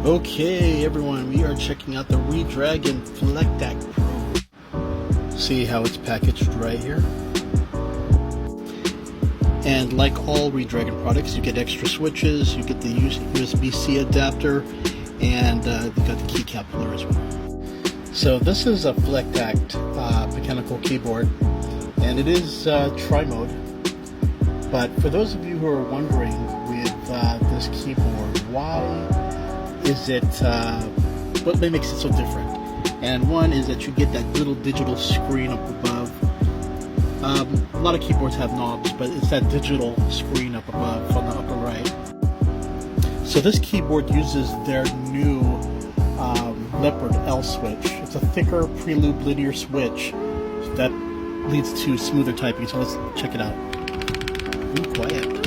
Okay, everyone, we are checking out the REDRAGON FLEKACT Pro. See how it's packaged right here. And like all REDRAGON products, you get extra switches, you get the USB-C adapter, and you got the keycap puller as well. So this is a FLEKACT mechanical keyboard, and it is tri-mode. But for those of you who are wondering with this keyboard, why is it, what makes it so different? And one is that you get that little digital screen up above. A lot of keyboards have knobs, but it's that digital screen up above on the upper right. So this keyboard uses their new Leopard L switch. It's a thicker pre-loop linear switch that leads to smoother typing. So let's check it out. Ooh, quiet.